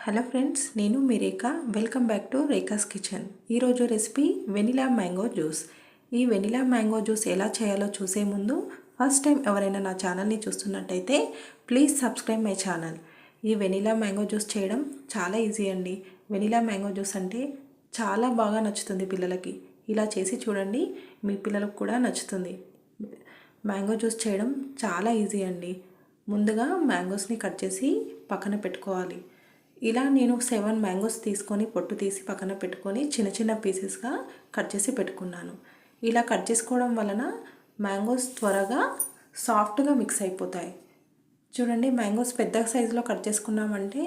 Hello friends, నేను మీ Rekha. Welcome back to Rekha's kitchen. ఈరోజు రెసిపీ వెనిలా మ్యాంగో జ్యూస్. ఈ వెనిలా మ్యాంగో జ్యూస్ ఎలా చేయాలో చూసే ముందు ఫస్ట్ టైం ఎవరైనా నా ఛానల్ని చూస్తున్నట్టయితే ప్లీజ్ సబ్స్క్రైబ్ మై ఛానల్. ఈ వెనిలా మ్యాంగో జ్యూస్ చేయడం చాలా ఈజీ అండి. వెనిలా మ్యాంగో జ్యూస్ అంటే చాలా బాగా నచ్చుతుంది పిల్లలకి. ఇలా చేసి చూడండి, మీ పిల్లలకు కూడా నచ్చుతుంది. మ్యాంగో జ్యూస్ చేయడం చాలా ఈజీ అండి. ముందుగా మ్యాంగోస్ని కట్ చేసి పక్కన పెట్టుకోవాలి. ఇలా నేను 7 మ్యాంగోస్ తీసుకొని పొట్టు తీసి పక్కన పెట్టుకొని చిన్న చిన్న పీసెస్గా కట్ చేసి పెట్టుకున్నాను. ఇలా కట్ చేసుకోవడం వలన మ్యాంగోస్ త్వరగా సాఫ్ట్గా మిక్స్ అయిపోతాయి. చూడండి, మ్యాంగోస్ పెద్ద సైజులో కట్ చేసుకున్నామంటే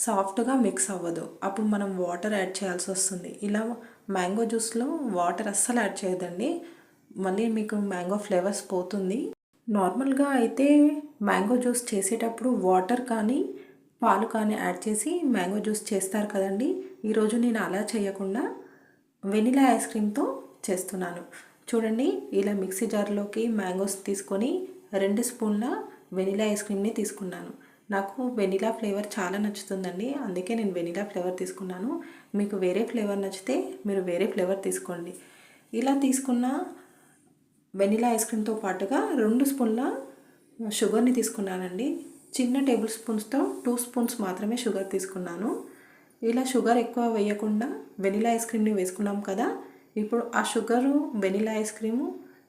సాఫ్ట్గా మిక్స్ అవ్వదు. అప్పుడు మనం వాటర్ యాడ్ చేయాల్సి వస్తుంది. ఇలా మ్యాంగో జ్యూస్లో వాటర్ అస్సలు యాడ్ చేయదండి, మళ్ళీ మీకు మ్యాంగో ఫ్లేవర్స్ పోతుంది. నార్మల్గా అయితే మ్యాంగో జ్యూస్ చేసేటప్పుడు వాటర్ కానీ పాలు కానీ యాడ్ చేసి మ్యాంగో జ్యూస్ చేస్తారు కదండి. ఈరోజు నేను అలా చేయకుండా వెనిలా ఐస్ క్రీమ్తో చేస్తున్నాను. చూడండి, ఇలా మిక్సీ జార్లోకి మ్యాంగోస్ తీసుకొని 2 స్పూన్ల వెనిలా ఐస్ క్రీమ్ని తీసుకున్నాను. నాకు వెనిలా ఫ్లేవర్ చాలా నచ్చుతుందండి, అందుకే నేను వెనిలా ఫ్లేవర్ తీసుకున్నాను. మీకు వేరే ఫ్లేవర్ నచ్చితే మీరు వేరే ఫ్లేవర్ తీసుకోండి. ఇలా తీసుకున్న వెనిలా ఐస్ క్రీమ్తో పాటుగా 2 స్పూన్ల షుగర్ని తీసుకున్నానండి. చిన్న టేబుల్ స్పూన్స్తో 2 స్పూన్స్ మాత్రమే షుగర్ తీసుకున్నాను. ఇలా షుగర్ ఎక్కువ వేయకుండా వెనిలా ఐస్ క్రీమ్ని వేసుకున్నాం కదా, ఇప్పుడు ఆ sugar vanilla ice cream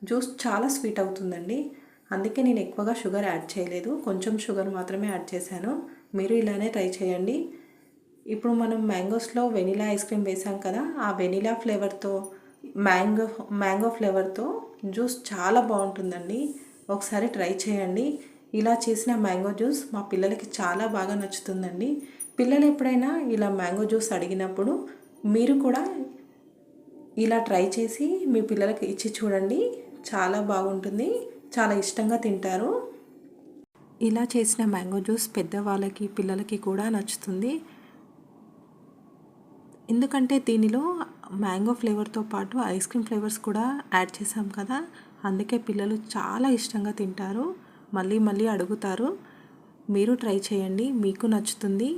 juice చాలా స్వీట్ అవుతుందండి. అందుకే నేను ఎక్కువగా షుగర్ యాడ్ చేయలేదు, కొంచెం షుగర్ మాత్రమే యాడ్ చేశాను. మీరు ఇలానే ట్రై చేయండి. ఇప్పుడు మనం మ్యాంగోస్లో వెనిలా ఐస్ క్రీమ్ వేసాం కదా, ఆ వెనిలా ఫ్లేవర్తో మ్యాంగో ఫ్లేవర్తో జ్యూస్ చాలా బాగుంటుందండి. ఒకసారి ట్రై చేయండి. ఇలా చేసిన మ్యాంగో జ్యూస్ మా పిల్లలకి చాలా బాగా నచ్చుతుందండి. పిల్లలు ఎప్పుడైనా ఇలా మ్యాంగో జ్యూస్ అడిగినప్పుడు మీరు కూడా ఇలా ట్రై చేసి మీ పిల్లలకి ఇచ్చి చూడండి, చాలా బాగుంటుంది, చాలా ఇష్టంగా తింటారు. ఇలా చేసిన మ్యాంగో జ్యూస్ పెద్దవాళ్ళకి పిల్లలకి కూడా నచ్చుతుంది. ఎందుకంటే దీనిలో మ్యాంగో ఫ్లేవర్తో పాటు ఐస్ క్రీమ్ ఫ్లేవర్స్ కూడా యాడ్ చేసాం కదా, అందుకే పిల్లలు చాలా ఇష్టంగా తింటారు, మళ్ళీ మళ్ళీ అడుగుతారు. మీరు ట్రై చేయండి, మీకు నచ్చుతుంది.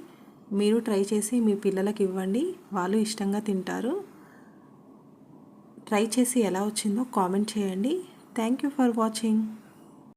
మీరు ట్రై చేసి మీ పిల్లలకి ఇవ్వండి, వాళ్ళు ఇష్టంగా తింటారు. ట్రై చేసి ఎలా వచ్చిందో కామెంట్ చేయండి. Thank you for watching.